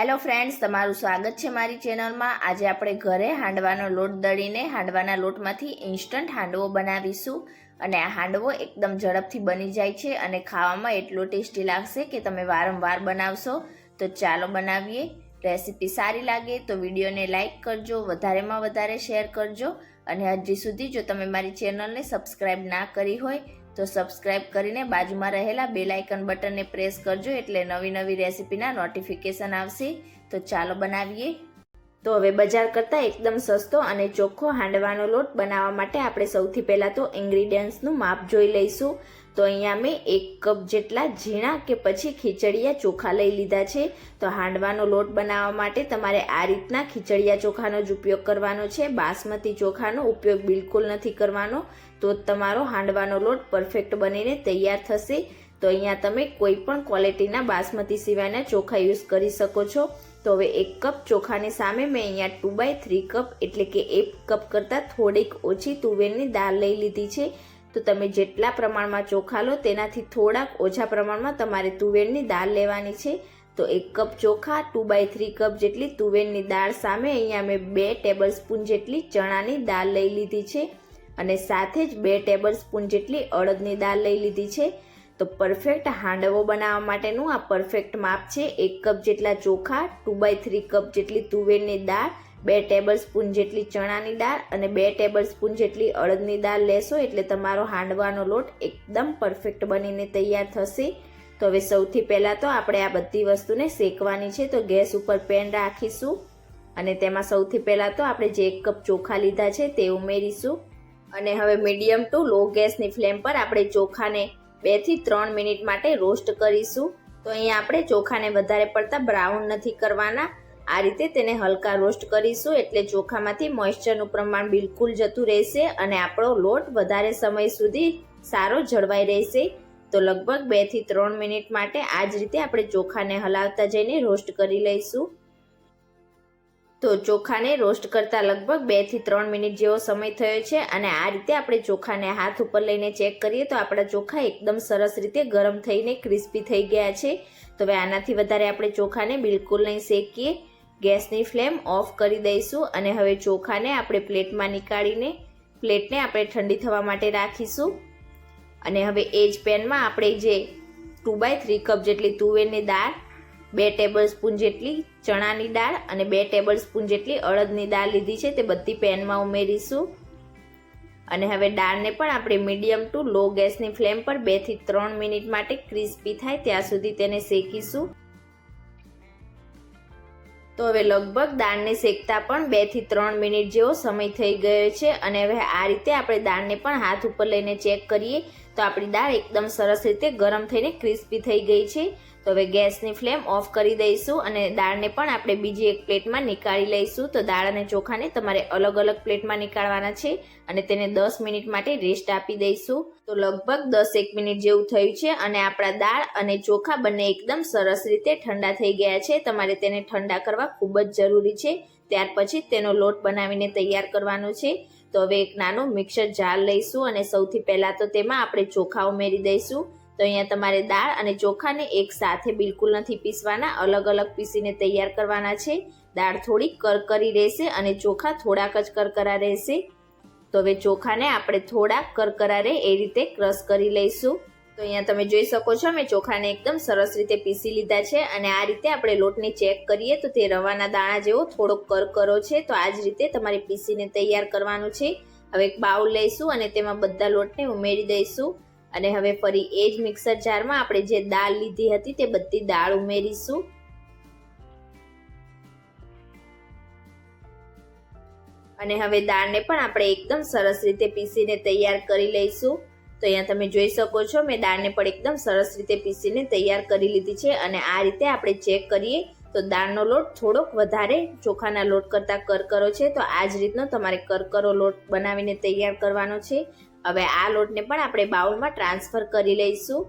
Hello friends, તમારું સ્વાગત છે મારી ચેનલમાં। આજે આપણે ઘરે હાંડવાનો લોટ દળીને હાંડવાના લોટમાંથી ઇન્સ્ટન્ટ હાંડવો બનાવીશું। અને આ હાંડવો એકદમ ઝડપથી બની જાય છે અને ખાવામાં એટલો ટેસ્ટી લાગશે કે તમે વારંવાર બનાવશો। તો ચાલો બનાવીએ। રેસીપી સારી લાગે તો વિડીયોને લાઇક કરજો, વધારેમાં વધારે શેર કરજો અને હજી સુધી જો તમે મારી ચેનલને સબસ્ક્રાઈબ ના કરી હોય તો સબસ્ક્રાઇબ કરીને બાજુમાં રહેલા બેલ આઇકન બટનને પ્રેસ કરજો, એટલે નવી નવી રેસીપીના નોટિફિકેશન આવશે। તો ચાલો બનાવીએ। તો હવે બજાર કરતાં એકદમ સસ્તો અને ચોખ્ખો હાંડવાનો લોટ બનાવવા માટે આપણે સૌથી પહેલાં તો ઇન્ગ્રીડિયન્ટ્સનું માપ જોઈ લઈશું। તો અહીંયા મેં 1 કપ જેટલા ઝીણા કે પછી ખીચડિયા ચોખા લઈ લીધા છે। તો હાંડવાનો લોટ બનાવવા માટે તમારે આ રીતના ખીચડિયા ચોખાનો જ ઉપયોગ કરવાનો છે, બાસમતી ચોખાનો ઉપયોગ બિલકુલ નથી કરવાનો, તો તમારો હાંડવાનો લોટ પરફેક્ટ બનીને તૈયાર થશે। તો અહીંયા તમે કોઈ પણ ક્વોલિટીના બાસમતી સિવાયના ચોખા યુઝ કરી શકો છો। તો હવે 1 કપ ચોખાની સામે મેં અહીંયા 2/3 કપ એટલે કે 1 કપ કરતાં થોડીક ઓછી તુવેરની દાળ લઈ લીધી છે। તો તમે જેટલા પ્રમાણમાં ચોખા લો તેનાથી થોડાક ઓછા પ્રમાણમાં તમારે તુવેરની દાળ લેવાની છે। તો 1 કપ ચોખા, 2/3 કપ જેટલી તુવેરની દાળ સામે અહીંયા મેં 2 ટેબલ સ્પૂન જેટલી ચણાની દાળ લઈ લીધી છે અને સાથે જ 2 ટેબલ સ્પૂન જેટલી અડદની દાળ લઈ લીધી છે। તો પરફેક્ટ હાંડવો બનાવવા માટેનું આ પરફેક્ટ માપ છે। 1 કપ જેટલા ચોખા, 2/3 કપ જેટલી તુવેરની દાળ, 2 ટેબલ સ્પૂન જેટલી ચણાની દાળ અને 2 ટેબલ સ્પૂન જેટલી અડદની દાળ લેશો એટલે તમારો હાંડવાનો લોટ એકદમ પરફેક્ટ બનીને તૈયાર થશે। તો હવે સૌથી પહેલાં તો આપણે આ બધી વસ્તુને શેકવાની છે। તો ગેસ ઉપર પેન રાખીશું અને તેમાં સૌથી પહેલાં તો આપણે જે 1 કપ ચોખા લીધા છે તે ઉમેરીશું અને હવે મીડિયમ ટુ લો ગેસની ફ્લેમ પર આપણે ચોખાને 2 થી 3 મિનિટ માટે રોસ્ટ કરીશું। તો અહીંયા આપણે ચોખાને વધારે પડતા બ્રાઉન નથી કરવાના, આ રીતે તેને હલકા રોસ્ટ કરીશું એટલે ચોખામાંથી મોઇસ્ચરનું પ્રમાણ બિલકુલ જતું રહેશે અને આપણો લોટ વધારે સમય સુધી સારો જળવાઈ રહેશે। તો લગભગ 2 થી 3 મિનિટ માટે આ જ રીતે આપણે ચોખાને હલાવતા જઈને રોસ્ટ કરી લઈશું। તો ચોખાને રોસ્ટ કરતા લગભગ 2 થી 3 મિનિટ જેવો સમય થયો છે અને આ રીતે આપણે ચોખાને હાથ ઉપર લઈને ચેક કરીએ તો આપણા ચોખા એકદમ સરસ રીતે ગરમ થઈને ક્રિસ્પી થઈ ગયા છે। તો હવે આનાથી વધારે આપણે ચોખાને બિલકુલ નહીં શેકીએ, ગેસની ફ્લેમ ઓફ કરી દઈશું અને હવે ચોખાને આપણે પ્લેટમાં નીકાળીને પ્લેટને આપણે ઠંડી થવા માટે રાખીશું અને હવે એ જ પેનમાં આપણે જે 2/3 કપ જેટલી તુવેરની દાળ, 2 ટેબલ સ્પૂન જેટલી ચણાની દાળ અને 2 ટેબલ સ્પૂન જેટલી અડદની દાળ લીધી છે તે બધી પેનમાં ઉમેરીશું અને હવે દાળને પણ આપણે મીડિયમ ટુ લો ગેસની ફ્લેમ પર 2 થી 3 મિનિટ માટે ક્રિસ્પી થાય ત્યાં સુધી તેને શેકીશું। તો હવે લગભગ દાળને શેકતા પણ 2 થી 3 મિનિટ જેવો સમય થઈ ગયો છે અને હવે આ રીતે આપણે દાળને પણ હાથ ઉપર લઈને ચેક કરીએ તો આપણી દાળ એકદમ સરસ રીતે ગરમ થઈને ક્રિસ્પી થઈ ગઈ છે। તો હવે ગેસની ફ્લેમ ઓફ કરી દઈશું અને દાળને પણ આપણે બીજી એક પ્લેટમાં નીકાળી લઈશું। તો દાળ અને ચોખાને તમારે અલગ અલગ પ્લેટમાં નીકાળવાના છે અને તેને 10 મિનિટ માટે રેસ્ટ આપી દઈશું। તો લગભગ 10-1 મિનિટ જેવું થયું છે અને આપણા દાળ અને ચોખા બંને એકદમ સરસ રીતે ઠંડા થઈ ગયા છે। તમારે તેને ઠંડા કરવા ખૂબ જ જરૂરી છે, ત્યાર પછી તેનો લોટ બનાવીને તૈયાર કરવાનો છે। તો હવે એક નાનો મિક્સર જાર લઈશું અને સૌથી પહેલાં તો તેમાં આપણે ચોખા ઉમેરી દઈશું। તો અહીંયા તમારે દાળ અને ચોખાને એક સાથે બિલકુલ નથી પીસવાના, અલગ અલગ પીસીને તૈયાર કરવાના છે। દાળ થોડી કરકરી રહેશે અને ચોખા થોડાક જ કરકરા રહેશે। તો હવે ચોખાને આપણે થોડાક કરકરા રહે એ રીતે ક્રશ કરી લઈશું। તો અહીંયા તમે જોઈ શકો છો મેં ચોખાને એકદમ સરસ રીતે પીસી લીધા છે અને આ રીતે આપણે લોટને ચેક કરીએ તો તે રવાના દાણા જેવો થોડોક કરકરો છે। તો આ જ રીતે તમારે પીસીને તૈયાર કરવાનું છે। હવે એક બાઉલ લઈશું અને તેમાં બધા લોટને ઉમેરી દઈશું અને હવે ફરી એ જ મિક્સર જારમાં આપણે જે દાળ લીધી હતી તે બધી દાળ ઉમેરીશું અને હવે દાળને પણ આપણે એકદમ સરસ રીતે પીસીને તૈયાર કરી લઈશું। તો અહીંયા તમે જોઈ શકો છો મેં દાળને પણ એકદમ સરસ રીતે પીસીને તૈયાર કરી લીધી છે અને આ રીતે આપણે ચેક કરીએ તો દાળનો લોટ થોડોક વધારે ચોખાના લોટ કરતાં કરકરો છે। તો આ જ રીતનો તમારે કરકરો લોટ બનાવીને તૈયાર કરવાનો છે। હવે આ લોટને પણ આપણે બાઉલમાં ટ્રાન્સફર કરી લઈશું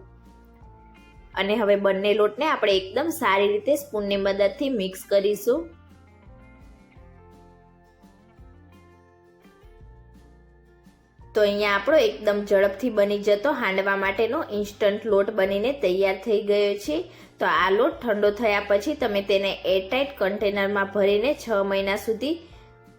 અને હવે બંને લોટને આપણે એકદમ સારી રીતે સ્પૂનની મદદથી મિક્સ કરીશું। તો અહીંયા આપણો એકદમ ઝડપથી બની જતો હાંડવા માટેનો ઇન્સ્ટન્ટ લોટ બનીને તૈયાર થઈ ગયો છે. તો આ લોટ ઠંડો થયા પછી તમે તેને એરટાઇટ કન્ટેનરમાં ભરીને 6 મહિના સુધી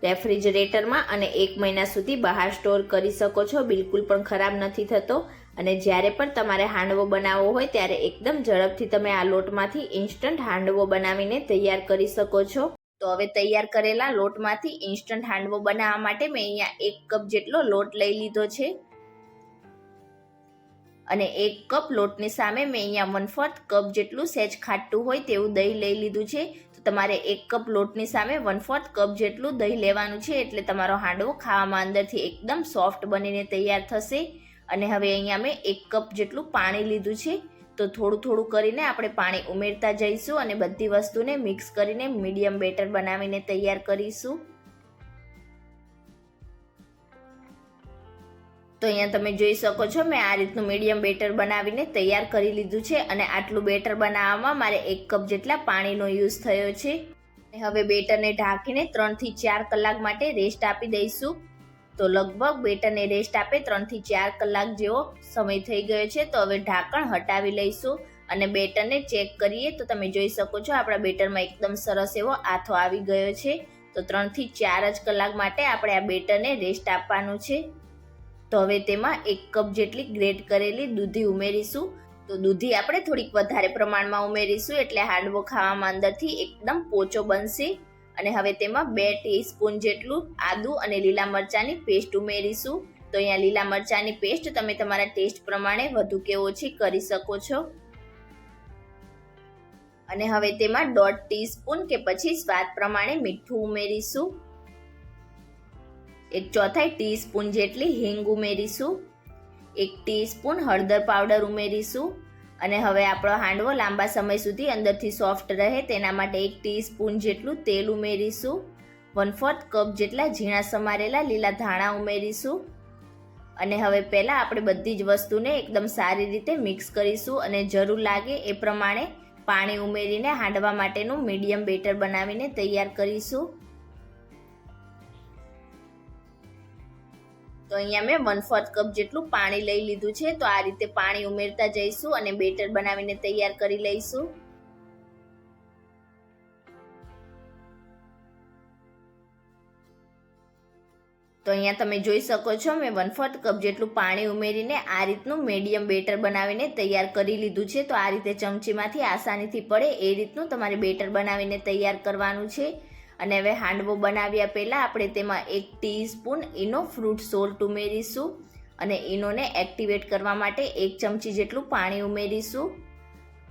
રેફ્રિજરેટરમાં અને 1 મહિના સુધી બહાર સ્ટોર કરી શકો છો. બિલકુલ પણ ખરાબ નથી થતો. અને જ્યારે પણ તમારે હાંડવો બનાવવો હોય ત્યારે એકદમ ઝડપથી તમે આ લોટમાંથી ઇન્સ્ટન્ટ હાંડવો બનાવીને તૈયાર કરી શકો છો. તો હવે તૈયાર કરેલા લોટમાંથી ઇન્સ્ટન્ટ હાંડવો બનાવવા માટે મેં અહીંયા 1 કપ જેટલો લોટ લઈ લીધો છે. અને 1 કપ લોટની સામે મેં અહીંયા 1/4 કપ જેટલું સહેજ ખાટું હોય તેવું દહીં લઈ લીધું છે. તો તમારે 1 કપ લોટની સામે 1/4 કપ જેટલું દહીં લેવાનું છે, એટલે તમારો હાંડવો ખાવામાં અંદરથી એકદમ સોફ્ટ બનીને તૈયાર થશે. અને હવે અહીંયા મેં 1 કપ જેટલું પાણી લીધું છે. તો થોડું થોડું કરીને આપણે પાણી ઉમેરતા જઈશું અને બધી વસ્તુને મિક્સ કરીને મીડિયમ બેટર બનાવીને તૈયાર કરીશું. તો અહીંયા તમે જોઈ શકો છો મેં આ રીતનું મીડિયમ બેટર બનાવીને તૈયાર કરી લીધું છે. અને આટલું બેટર બનાવવામાં મારે 1 કપ જેટલા પાણીનો યુઝ થયો છે. હવે બેટરને ઢાંકીને 3 થી 4 કલાક માટે રેસ્ટ આપી દઈશું. તો લગભગ બેટરને રેસ્ટ આપે 3 થી 4 કલાક જેવો સમય થઈ ગયો છે. તો હવે ઢાંકણ હટાવી લઈશું અને બેટરને ચેક કરીએ. તો તમે જોઈ શકો છો આપણા બેટરમાં એકદમ સરસ એવો આથો આવી ગયો છે. તો 3 થી 4 જ કલાક માટે આપણે આ બેટરને રેસ્ટ આપવાનું છે. તો હવે તેમાં 1 કપ જેટલી ગ્રેટ કરેલી દૂધી ઉમેરીશું. તો દૂધી આપણે થોડીક વધારે પ્રમાણમાં ઉમેરીશું એટલે હાંડવો ખાવામાં અંદરથી એકદમ પોચો બનશે. અને હવે તેમાં 2 ટીસ્પૂન જેટલું આદુ અને લીલા મરચાંની પેસ્ટ ઉમેરીશું. તો અહીંયા લીલા મરચાંની પેસ્ટ તમે તમારા ટેસ્ટ પ્રમાણે વધુ કે ઓછી કરી શકો છો. અને હવે તેમાં 1/2 ટીસ્પૂન કે પછી સ્વાદ પ્રમાણે મીઠું ઉમેરીશું. 1/4 ટીસ્પૂન જેટલી હિંગ ઉમેરીશું. 1 ટીસ્પૂન હળદર પાવડર ઉમેરીશું. અને હવે આપણો હાંડવો લાંબા સમય સુધી અંદરથી સોફ્ટ રહે તેના માટે 1 ટીસ્પૂન જેટલું તેલ ઉમેરીશું. 1/4 કપ જેટલા ઝીણા સમારેલા લીલા ધાણા ઉમેરીશું. અને હવે પહેલાં આપણે બધી જ વસ્તુને એકદમ સારી રીતે મિક્સ કરીશું અને જરૂર લાગે એ પ્રમાણે પાણી ઉમેરીને હાંડવા માટેનું મીડિયમ બેટર બનાવીને તૈયાર કરીશું. તો અહીંયા મેં 1/4 કપ જેટલું પાણી લઈ લીધું છે. તો આ રીતે પાણી ઉમેરતા જઈશું અને બેટર બનાવીને તૈયાર કરી લઈશું. તો અહીંયા તમે જોઈ શકો છો મેં 1/4 કપ જેટલું પાણી ઉમેરીને આ રીતનું મીડિયમ બેટર બનાવીને તૈયાર કરી લીધું છે. તો આ રીતે ચમચીમાંથી આસાનીથી પડે એ રીતનું તમારે બેટર બનાવીને તૈયાર કરવાનું છે. અને હવે હાંડવો બનાવ્યા પહેલાં આપણે તેમાં 1 ટીસ્પૂન ઈનો ફ્રૂટ સોલ્ટ ઉમેરીશું. અને ઈનોને એક્ટિવેટ કરવા માટે 1 ચમચી જેટલું પાણી ઉમેરીશું.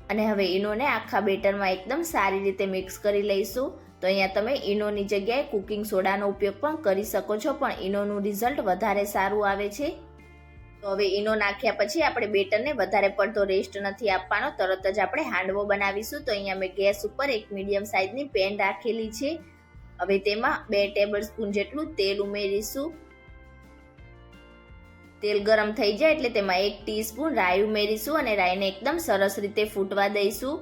અને હવે ઈનોને આખા બેટરમાં એકદમ સારી રીતે મિક્સ કરી લઈશું. તો અહીંયા તમે ઈનોની જગ્યાએ કુકિંગ સોડાનો ઉપયોગ પણ કરી શકો છો, પણ ઈનોનું રિઝલ્ટ વધારે સારું આવે છે. તો હવે ઈનો નાખ્યા પછી આપણે બેટરને વધારે પડતો રેસ્ટ નથી આપવાનો, તરત જ આપણે હાંડવો બનાવીશું. તો અહીંયા મેં ગેસ ઉપર એક મીડિયમ સાઇઝની પેન રાખેલી છે. હવે તેમાં 2 ટેબલ સ્પૂન જેટલું તેલ ઉમેરીશું. તેલ ગરમ થઈ જાય એટલે તેમાં 1 ટીસ્પૂન રાઈ ઉમેરીશું અને રાઈને એકદમ સરસ રીતે ફૂટવા દઈશું.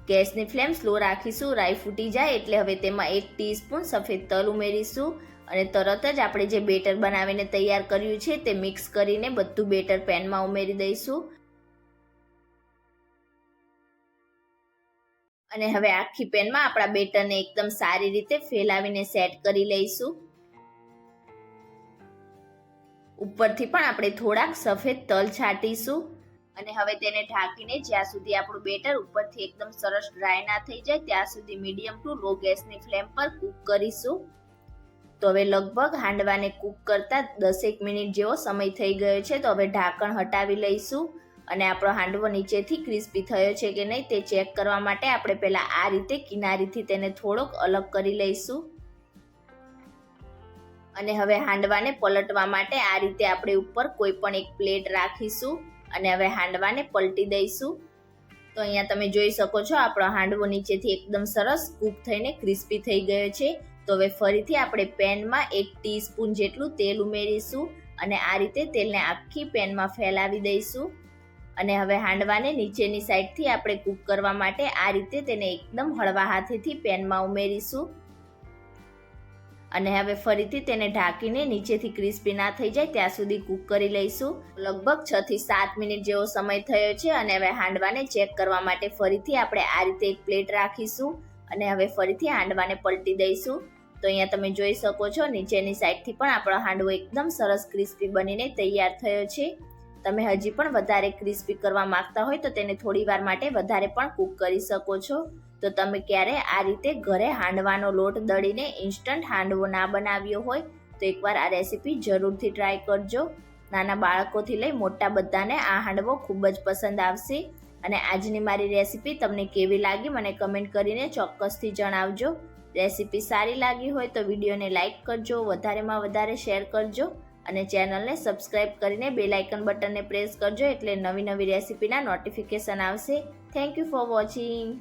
ગેસની ફ્લેમ સ્લો રાખીશું. રાઈ ફૂટી જાય એટલે હવે તેમાં 1 ટીસ્પૂન સફેદ તલ ઉમેરીશું અને તરત જ આપણે જે બેટર બનાવીને તૈયાર કર્યું છે તે મિક્સ કરીને બધું બેટર પેનમાં ઉમેરી દઈશું. અને હવે આખી પેનમાં આપણા બેટરને એકદમ સારી રીતે ફેલાવીને સેટ કરી લઈશું. ઉપરથી પણ આપણે થોડાક સફેદ તલ છાંટીશું. અને હવે તેને ઢાંકીને જ્યાં સુધી આપણું બેટર ઉપરથી એકદમ સરસ ડ્રાય ના થઈ જાય ત્યાં સુધી મીડિયમ ટુ લો ગેસની ફ્લેમ પર કૂક કરીશું. તો હવે લગભગ હાંડવાને કૂક કરતા 10 મિનિટ જેવો સમય થઈ ગયો છે. તો હવે ઢાંકણ હટાવી લઈશું અને આપણો હાંડવો નીચેથી ક્રિસ્પી થયો છે કે નહીં તે ચેક કરવા માટે આપણે પહેલાં આ રીતે કિનારીથી તેને થોડોક અલગ કરી લઈશું. અને હવે હાંડવાને પલટવા માટે આ રીતે આપણે ઉપર કોઈ પણ એક પ્લેટ રાખીશું અને હવે હાંડવાને પલટી દઈશું. તો અહીંયા તમે જોઈ શકો છો આપણો હાંડવો નીચેથી એકદમ સરસ કૂક થઈને ક્રિસ્પી થઈ ગયો છે. તો હવે ફરીથી આપણે પેનમાં 1 ટીસ્પૂન જેટલું તેલ ઉમેરીશું અને આ રીતે તેલને આખી પેનમાં ફેલાવી દઈશું. અને હવે હાંડવાને નીચેની સાઈડથી આપણે કૂક કરવા માટે આ રીતે તેને એકદમ હળવા હાથેથી પેનમાં ઉમેરીશું. અને હવે ફરીથી તેને ઢાંકીને નીચેથી ક્રિસ્પી ના થઈ જાય ત્યાં સુધી કૂક કરી લઈશું. લગભગ 6 થી 7 મિનિટ જેવો સમય થયો છે અને હવે હાંડવાને ચેક કરવા માટે ફરીથી આપણે આ રીતે એક પ્લેટ રાખીશું અને હવે ફરીથી હાંડવાને પલટી દઈશું. તો અહીંયા તમે જોઈ શકો છો નીચેની સાઈડથી પણ આપણો હાંડવો એકદમ સરસ ક્રિસ્પી બનીને તૈયાર થયો છે. તમે હજી પણ વધારે ક્રિસ્પી કરવા માંગતા હોય તો તેને થોડી વાર માટે વધારે પણ કૂક કરી શકો છો. તો તમે ક્યારે આ રીતે ઘરે હાંડવાનો લોટ દળીને ઇન્સ્ટન્ટ હાંડવો ના બનાવ્યો હોય તો એકવાર આ રેસીપી જરૂરથી ટ્રાય કરજો. નાના બાળકોથી લઈ મોટા બધાને આ હાંડવો ખૂબ જ પસંદ આવશે. અને આજની મારી રેસીપી તમને કેવી લાગી મને કમેન્ટ કરીને ચોક્કસથી જણાવજો. રેસીપી સારી લાગી હોય તો વિડીયોને લાઇક કરજો, વધારેમાં વધારે શેર કરજો અને ચેનલને સબસ્ક્રાઇબ કરીને બેલ આઇકન બટનને પ્રેસ કરજો એટલે નવી રેસીપીના નોટિફિકેશન આવશે. Thank you for watching.